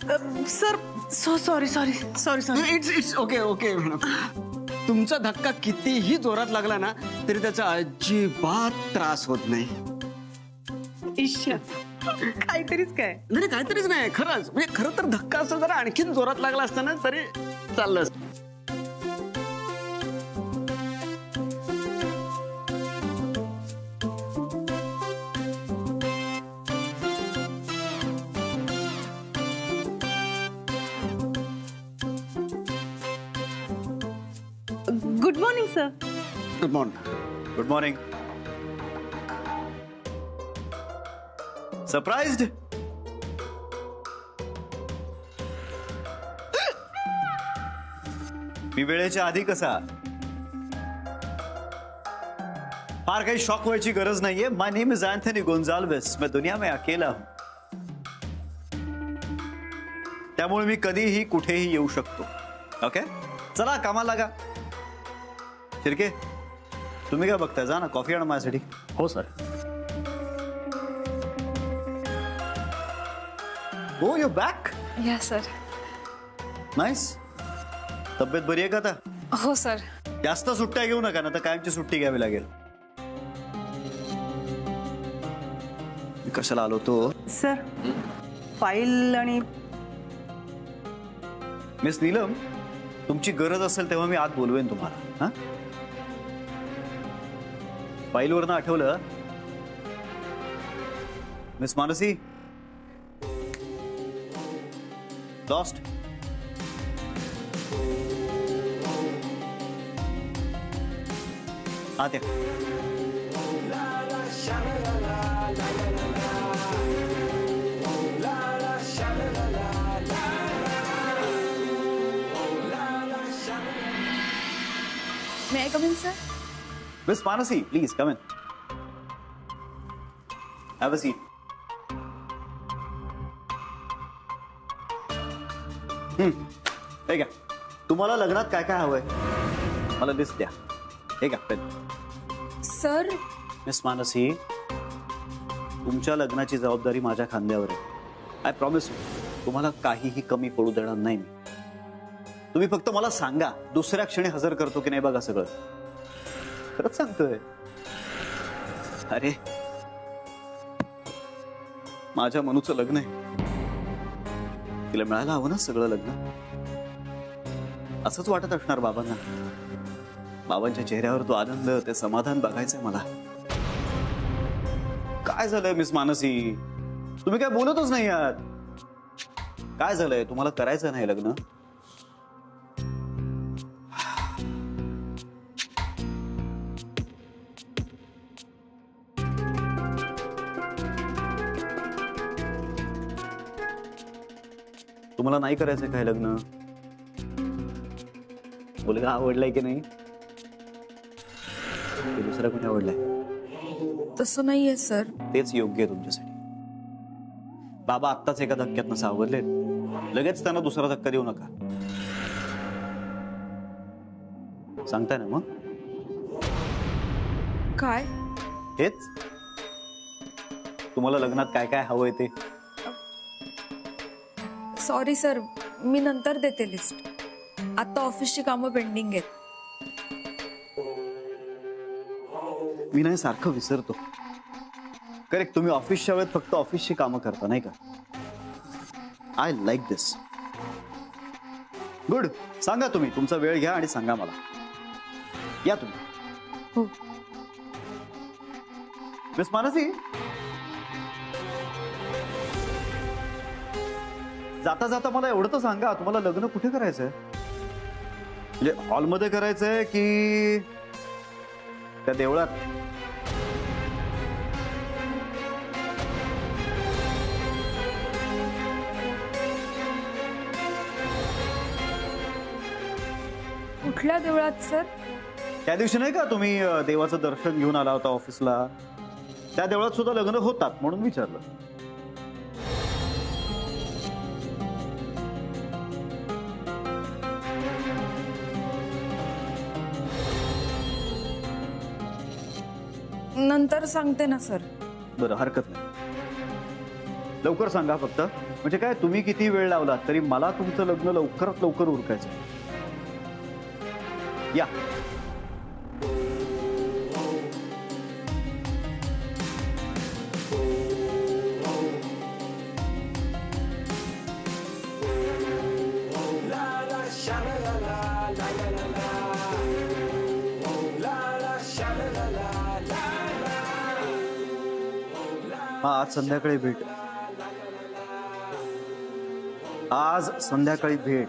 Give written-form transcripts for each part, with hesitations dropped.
Sir sorry sorry sorry sorry. It's okay okay madam. तुमचा धक्का कितीही जोरात लागला ना तरी त्याचा अजिबात त्रास होत नाही. ईश्वर काहीतरीच काय. नाही काहीतरीच नाही खरंच. म्हणजे खरं तर धक्का असं जरा आणखीन जोरात लागला असता ना तरी चाललं असतं. Good morning sir. Good morning. Good morning. Surprised? मी वेळेच्या आधी कसा? फार काही शॉक व्हायची गरज नाहीये. My name is Anthony Gonsalves. मैं दुनिया में अकेला हूं. त्यामुळे मी कधीही कुठेही येऊ शकतो. ओके चला कामाला लागा. शिर्के तुम्ही काय बघताय? जा ना कॉफी आण माझ्यासाठी. हो सर. हो यू बॅक. या सर. नाईस. तब्येत बरी आहे का आता? हो सर. जास्त सुट्ट्या घेऊ नका ना तर कायमची सुट्टी घ्यावी लागेल. मी कशाला आलो तो? सर फाईल आणि मिस नीलम तुमची गरज असेल तेव्हा मी आत बोलवेन तुम्हाला. हा फाईलवरनं आठवलं मिस मानसी लॉस्ट. आत्या may I come in sir? Miss Mansi please come in. Have a seat. हे घ्या. तुम्हाला लग्नात काय काय हवंय मला लिस्ट द्या. हे घ्या पेन. सर मिस मानसी तुमच्या लग्नाची जबाबदारी माझ्या खांद्यावर आहे. आय प्रॉमिस यू तुम्हाला काहीही कमी पडू देणार नाही मी. तुम्ही फक्त मला सांगा दुसऱ्या क्षणी हजर करतो की नाही बघा सगळं. खरंच सांगतोय. अरे माझ्या मनूचं लग्न आहे. तिला मिळायला हवं ना सगळं लग्न. असंच वाटत असणार बाबांना. बाबांच्या चेहऱ्यावर तो आनंद ते समाधान बघायचंय मला. काय झालंय मिस मानसी? तुम्ही काय बोलतच नाही आहात. काय झालंय? तुम्हाला करायचं नाही लग्न? तुम्हाला नाही करायचं काय लग्न? मुलगा आवडलाय की नाही? दुसरा कोणी आवडलाय? तसं नाहीये सर. तेच योग्य आहे तुमच्यासाठी. बाबा आत्ताच एका धक्क्यात सावरले. लगेच त्यांना दुसरा धक्का देऊ नका. सांगताय ना मग? काय? हेच तुम्हाला लग्नात काय काय हवंय ते. सॉरी सर मी नंतर देते लिस्ट. आता ऑफिसची कामं पेंडिंग आहेत. मी नाही सारखं विसरतो. करेक्ट. तुम्ही ऑफिसच्या वेळेत फक्त ऑफिसची कामं करता नाही का? I like this. गुड. सांगा तुम्ही तुमचा वेळ घ्या आणि सांगा मला. या तुम्ही. हो. मिस मानसी जाता जाता मला एवढं तर सांगा तुम्हाला लग्न कुठे करायचंय? म्हणजे हॉलमध्ये करायचंय की त्या देवळात? कुठल्या देवळात सर? त्या दिवशी नाही का तुम्ही देवाचं दर्शन घेऊन आला होता ऑफिसला? त्या देवळात सुद्धा लग्न होतात म्हणून विचारलं. नंतर सांगते ना सर. बरं हरकत नाही. लवकर सांगा फक्त. म्हणजे काय, तुम्ही किती वेळ लावला तरी मला तुमचं लग्न लवकरात लवकर उरकायचं. या. हा, आज संध्याकाळी भेट. आज संध्याकाळी भेट.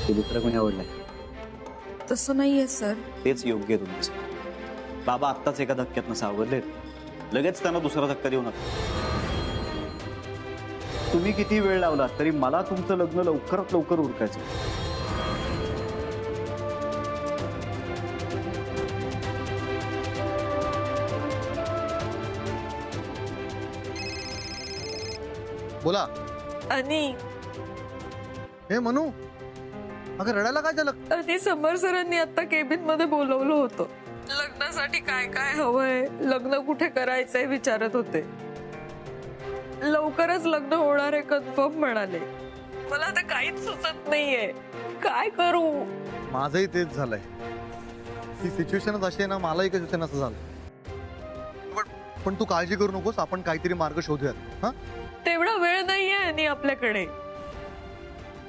दुसरं कोणी आवडलंय? तसं नाहीये सर. तेच योग्य आहे तुमचं. बाबा आत्ताच एका धक्क्यात सावरलेत, लगेच त्यांना दुसरा धक्का देऊ नका. तुम्ही किती वेळ लावला तरी मला तुमचं लग्न लवकरात लवकर उरकायचं. बोला. आणि हे मनू, अगं रडायला काय झालं? समर सरांनी आता केबिन मध्ये बोलवलं होतं. लग्नासाठी काय काय हवंय, लग्न कुठे करायचंय विचारत होते. लवकरच लग्न होणार आहे कन्फर्म म्हणाले. मला आता काहीच सुचत नाहीये, काय करू. माझंही तेच झालंय. ही सिच्युएशनच अशी आहे ना, मलाही कसं असं झालं. पण तू काळजी करू नकोस, आपण काहीतरी मार्ग शोधूयात. हा, तेवढा वेळ नाहीये आणि आपल्याकडे.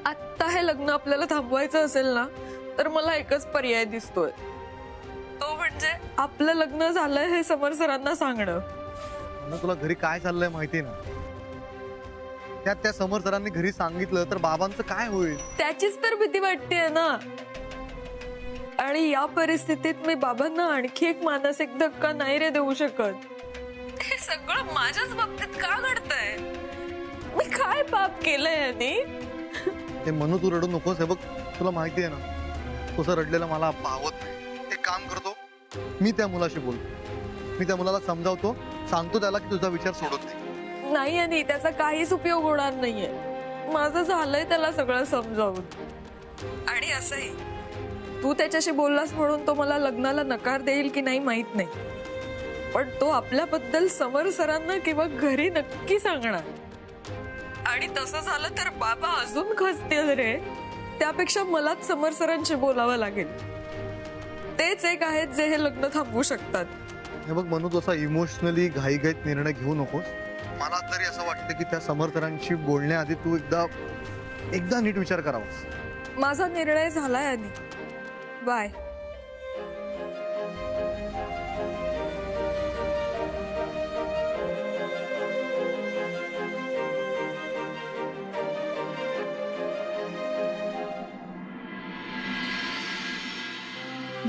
आता हे लग्न आपल्याला थांबवायचं असेल ना, तर मला एकच पर्याय दिसतोय, तो म्हणजे आपलं लग्न झालंय हे समर सरांना सांगणं. तुला घरी काय चाललंय माहितीये ना, त्यात त्या समर सरांनी घरी सांगितलं तर बाबांचं काय होईल? त्याचीच तर भीती वाटतेय ना. आणि या परिस्थितीत मी बाबांना आणखी एक मानसिक धक्का नाही रे देऊ शकत. हे सगळं माझ्याच बाबतीत का घडतंय? मी काय पाप केलंय यांनी? ते म्हणू, तू रडू नकोस. हे बघ, तुला माहिती आहे ना, तसं रडलेलं मला पावत नाही. एक काम करतो, मी त्या मुलाशी बोलतो. मी त्या मुलाला समजावतो, सांगतो त्याला की तुझा विचार सोडत नाही. आणि त्याचा काहीच उपयोग होणार नाहीये. माझं झालंय त्याला सगळं समजावून. आणि असंही तू त्याच्याशी बोललास म्हणून तो मला लग्नाला नकार देईल की नाही माहित नाही, पण तो आपल्याबद्दल समर सरांना किंवा घरी नक्की सांगणार. आणि तसं झालं तर बाबा अजून खचतील रे. त्यापेक्षा मलाच समर सरांशी बोलावं लागेल. तेच एक आहेत जे हे लग्न थांबवू शकतात. हे बघ मनू, तसा इमोशनली घाईघाईत निर्णय घेऊ नकोस. मला तरी असं वाटतं की त्या समर सरांशी बोलण्याआधी तू एकदा नीट विचार करावास. माझा निर्णय झालाय आणि बाय.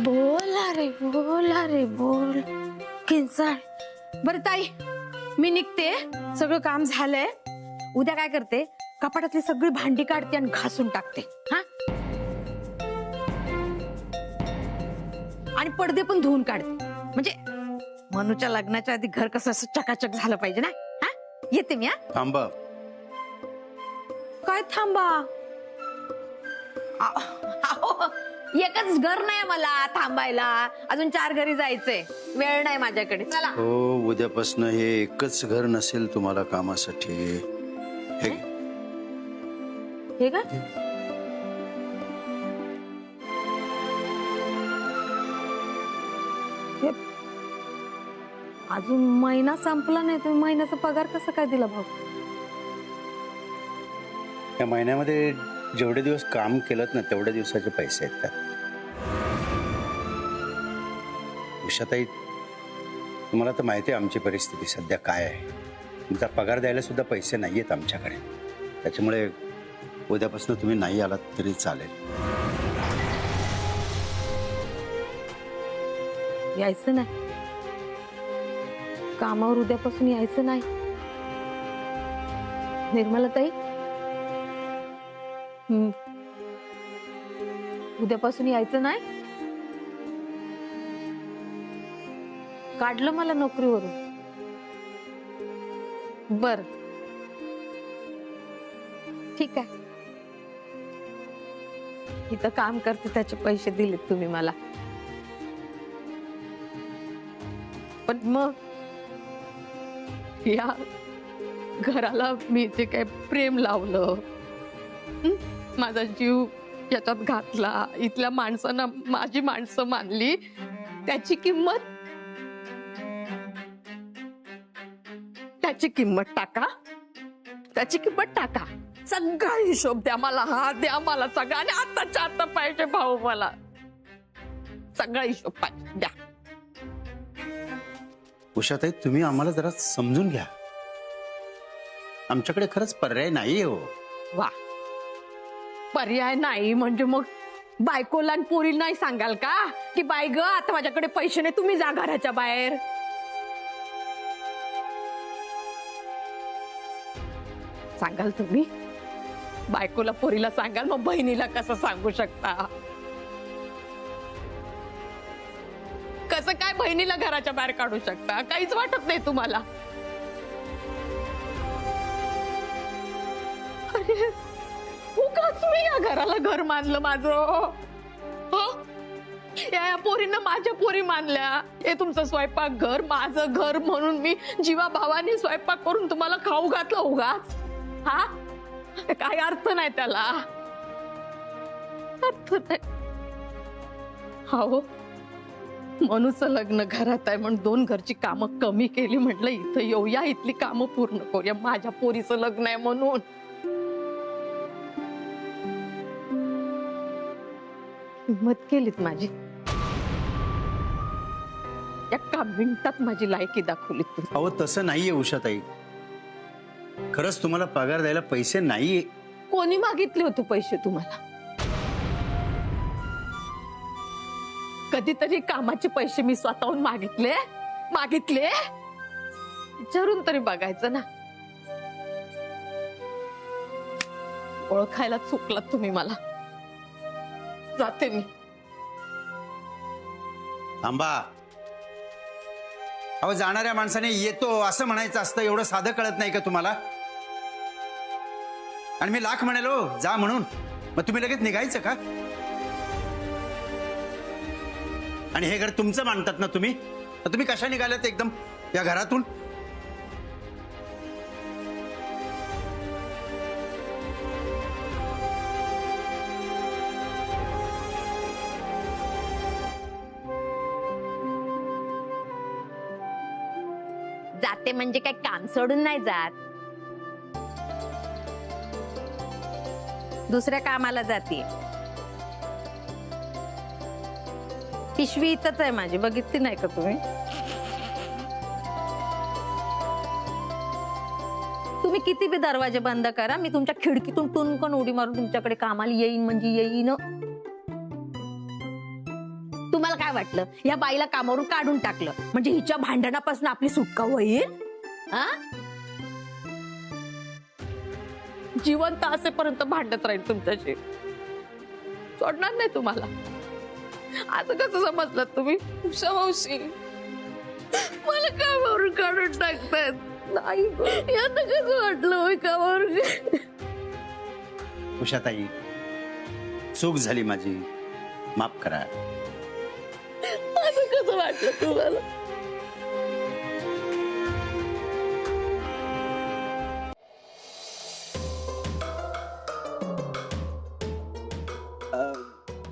बोला रे बोल. किंचाळ. बरं ताई, मी निघते. सगळं काम झालंय. उद्या काय करते, कपाटातली सगळी भांडी काढते आणि घासून टाकते. हा, आणि पडदे पण धुवून काढते. म्हणजे मनूच्या लग्नाच्या आधी घर कसं असं चकाचक झालं पाहिजे ना. हा, येते मी. हा, थांबा. काय थांबा? एकच घर नाही मला थांबायला, अजून 4 घरी जायचंय. वेळ नाही माझ्याकडे. चला. हो, उद्यापासून हे एकच घर नसेल तुम्हाला कामासाठी. हे काय? अजून महिना संपला नाही, तुम्ही महिन्याचा पगार कसा काय दिला भाऊ? या महिन्यामध्ये जेवढे दिवस काम केलं ना, तेवढ्या दिवसाचे पैसे आहेत त्यात. उषाताई, तुम्हाला तर माहिती आहे आमची परिस्थिती सध्या काय आहे. तुमचा पगार द्यायला सुद्धा पैसे नाहीयेत आमच्याकडे. त्याच्यामुळे उद्यापासून तुम्ही नाही आलात तरी चालेल. यायचं नाही कामावर, उद्यापासून यायचं नाही. निर्मलाताई, उद्यापासून यायचं नाही. काढलं मला नोकरीवरून. बर, ठीक आहे. इथं काम करते त्याचे पैसे दिलेत तुम्ही मला, पण मग या घराला मी जे काय प्रेम लावलं, माझा जीव याच्यात घातला, इथल्या माणसांना माझी माणसं मानली, त्याची किंमत टाका, त्याची किंमत टाका. सगळा हिशोब द्या मला, हा द्या मला सगळं, आणि आताच्या आता पाहिजे भाऊ मला सगळा हिशोब पाहिजे द्या. उषाताई, तुम्ही आम्हाला जरा समजून घ्या. आमच्याकडे खरंच पर्याय नाहीये हो. वा, पर्याय नाही म्हणजे मग बायकोला आणि पोरीला नाही सांगाल का की बाय ग आता माझ्याकडे पैसे नाही, तुम्ही जा घराच्या बाहेर? सांगाल तुम्ही? बायकोला पोरीला सांगाल, मग बहिणीला कसं सांगू शकता? कसं काय बहिणीला घराच्या बाहेर काढू शकता? काहीच वाटत नाही तुम्हाला? अरे उगाच मी या घराला घर मानलं माझं. या पोरीनं माझ्या पोरी मानल्या. हे तुमचं स्वयंपाक घर, माझं घर म्हणून मी जीवा भावाने स्वयंपाक करून तुम्हाला खाऊ घातलं उगाच. हा, काय अर्थ नाही त्याला, अर्थ नाही. हो, मनुचं लग्न घरात आहे म्हणून 2 घरची कामं कमी केली, म्हटलं इथं येऊया, इथली कामं पूर्ण करूया. माझ्या पोरीचं लग्न आहे म्हणून. हिंमत केलीत माझी, एका मिनिटात माझी लायकी दाखवली तुम्ही. अहो तसं नाहीये उषाताई, खरंच तुम्हाला पगार द्यायला पैसे नाहीये. कोणी मागितले होते पैसे तुम्हाला? कधीतरी कामाचे पैसे मी स्वतःहून मागितले? विचारून तरी बघायचं ना. ओळखायला चुकलात तुम्ही मला. जाते मी. थांबा. अहो जाणाऱ्या माणसाने येतो असं म्हणायचं असतं, एवढं साधं कळत नाही का तुम्हाला? आणि मी लाख म्हणालो जा म्हणून, मग तुम्ही लगेच निघायचं का? आणि हे घर तुमचं मानतात ना तुम्ही, तर तुम्ही कशा निघाल्यात एकदम या घरातून? जाते म्हणजे काय काम सोडून नाही जात, दुसऱ्या कामाला जाते. पिशवी इथंच आहे माझी, बघितली नाही का तुम्ही? तुम्ही किती बी दरवाजे बंद करा, मी तुमच्या खिडकीतून टुनकन उडी मारून तुमच्याकडे कामाला येईन म्हणजे येईन. तुम्हाला काय वाटलं या बाईला कामावरून काढून टाकलं म्हणजे हिच्या भांडणापासून आपली सुटका होईल? जिवंत असेपर्यंत भांडत राहील तुमच्याशी, सोडणार नाही तुम्हाला. असं कसं समजलं तुम्ही? उषा मावशी, मला कामावरून काढून टाकतात. नाही यांना कसं वाटलं होय कामावरून? उषाताई, चूक झाली माझी, माफ करा. असं कसं वाटलं तुम्हाला?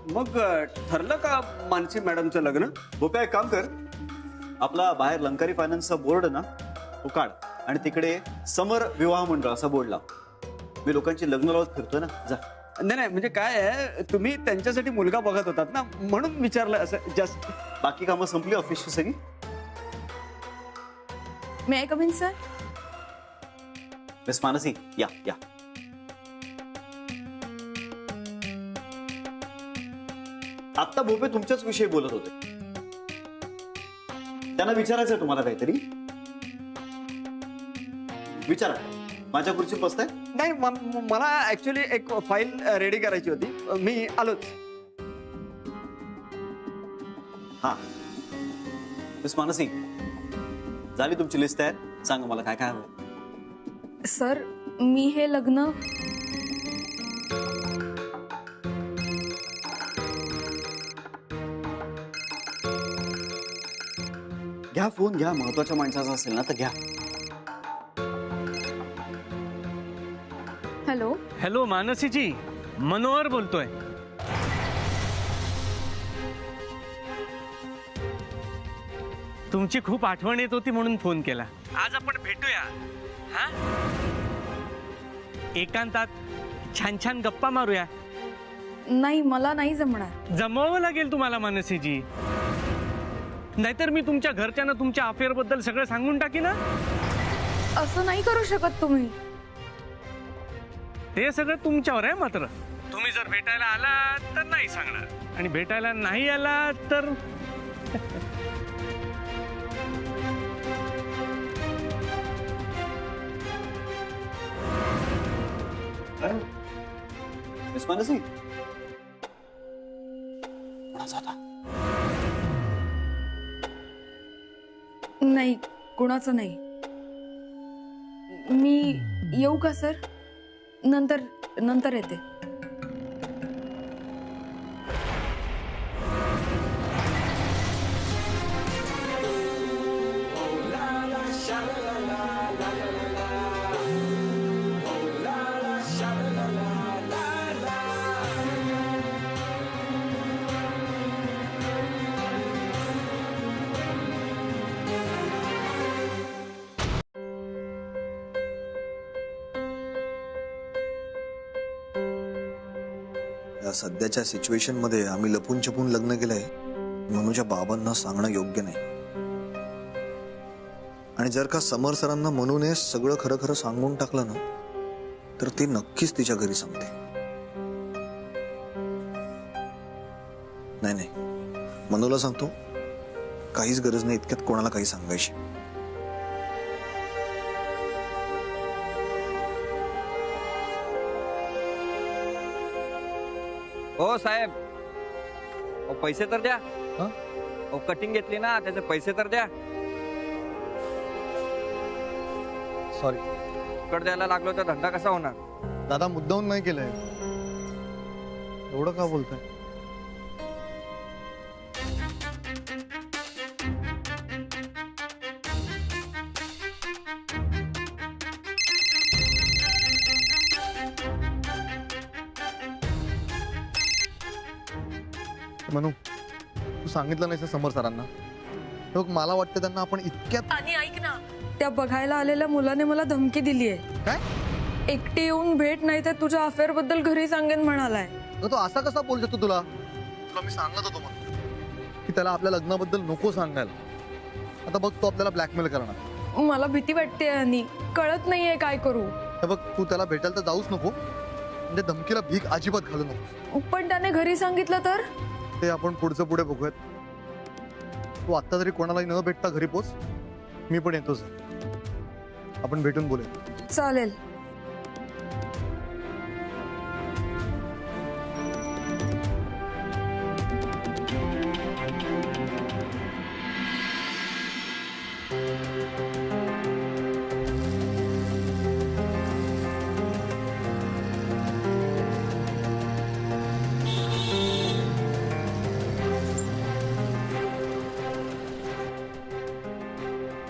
मग ठरलं का मानसी मॅडमचं लग्न? गोप्या एक काम कर, आपला बाहेर लंकारी फायनान्सचा बोर्ड ना तो काढ आणि तिकडे समर विवाह मंडळ असा बोर्ड लाव. मी लोकांची लग्न लावत फिरतोय ना, जा. नाही म्हणजे काय आहे, तुम्ही त्यांच्यासाठी मुलगा बघत होतात ना म्हणून विचारलं असं जस्ट. बाकी कामं संपली ऑफिसची सगळी? May I come in sir? Miss Mansi या या. आता भोपे तुमच्याच विषयी बोलत होते, त्यांना विचारायचंय तुम्हाला काहीतरी. विचारा. माझ्या खुर्चीत बसताय? नाही, मला ऍक्च्युली एक फाईल रेडी करायची होती, मी आलोच. हा मिस मानसी, झाली तुमची लिस्ट तयार? सांगा मला काय काय हवं. सर, मी हे लग्न घ्या फोन, घ्या. महत्वाच्या माणसाचा असेल ना तर घ्या. हॅलो. हॅलो मानसीजी, मनोहर बोलतोय. तुमची खूप आठवण येत होती म्हणून फोन केला. आज आपण भेटूया हा, एकांतात छान छान गप्पा मारूया. नाही, मला नाही जमणार. जमवावं लागेल तुम्हाला मानसीजी, नाहीतर मी तुमच्या घरच्यांना तुमच्या अफेअर बद्दल सगळं सांगून टाकी ना. असं नाही करू शकत तुम्ही. ते सगळं तुमच्यावर आहे. मात्र तुम्ही जर भेटायला आलात तर नाही सांगणार, आणि भेटायला नाही आलात तर मिस मानसी, कोणाचा होता? नाही, कुणाचं नाही. मी येऊ का सर? नंतर येते. या सध्याच्या सिच्युएशन मध्ये आम्ही लपून छपून लग्न केलंय मनूच्या बाबांना सांगणं योग्य नाही. आणि जर का समर सरांना मनूने सगळं खरं खरं सांगून टाकलं ना तर ते नक्कीच तिच्या घरी सांगते. नाही, मनूला सांगतो, काहीच गरज नाही इतक्यात कोणाला काही सांगायची. हो साहेब, पैसे तर द्या. हं? कटिंग घेतली ना, त्याचे पैसे तर द्या. सॉरी कट द्यायला लागलो तर धंदा कसा होणार? दादा, मुद्दाहून नाही केलंय. एवढं का बोलताय? मनू, तू सांगितलं नाही समर सरांना. बघ, मला वाटतं त्यांना आपण इतक्यात. आणि ऐक ना, त्या बघायला आलेल्या मुलाने मला धमकी दिली आहे. काय? एकटी येऊन भेट, नाही तर तुझ्या अफेअर बद्दल घरी सांगेन म्हणालाय. तो असा कसा बोलू शकतो? तुला मी सांगत होतो की त्याला आपल्या लग्नाबद्दल नको सांगायला. आता बघ, तो आपल्याला ब्लॅकमेल करणार. मला भीती वाटते आणि कळत नाहीये काय करू. बघ, तू त्याला भेटायला तर जाऊच नको, म्हणजे धमकीला भीक अजिबात घालू नको. पण त्याने घरी सांगितलं तर? ते आपण पुढचं पुढे बघूयात. तू आत्ता जरी कोणालाही न भेटता घरी पोच, मी पण येतोच. आपण भेटून बोलूया. चालेल.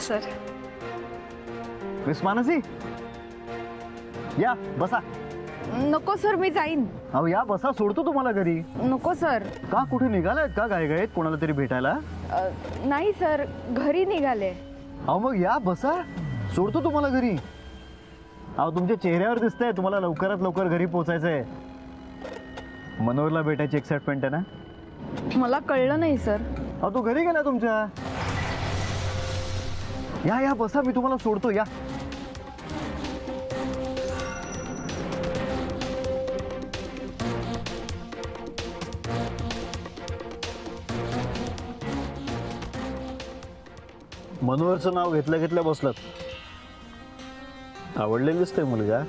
सर, मिस मानसी, या बसा. नको सर, मी जाईन. अहो या बसा, सोडतो तुम्हाला घरी. नको सर. का, कुठे निघालायत का गायगायत कोणाला तरी भेटायला? नाही सर, घरी निघाले. अहो मग या बसा, सोडतो तुम्हाला घरी. अहो तुमच्या चेहऱ्यावर दिसतंय तुम्हाला लवकरात लवकर घरी पोहोचायचंय. मनोहरला भेटायची एक्साइटमेंट आहे ना? मला कळलं नाही सर. अहो तो घरी गेला तुमच्या. या या बसा, मी तुम्हाला सोडतो. या मनोहरचं नाव घेतल्या घेतल्या बसलात. आवडलेलं दिसतंय मुलगा.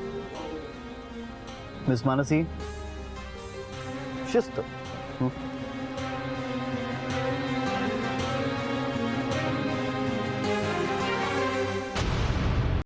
मिस मानसी, शिस्त.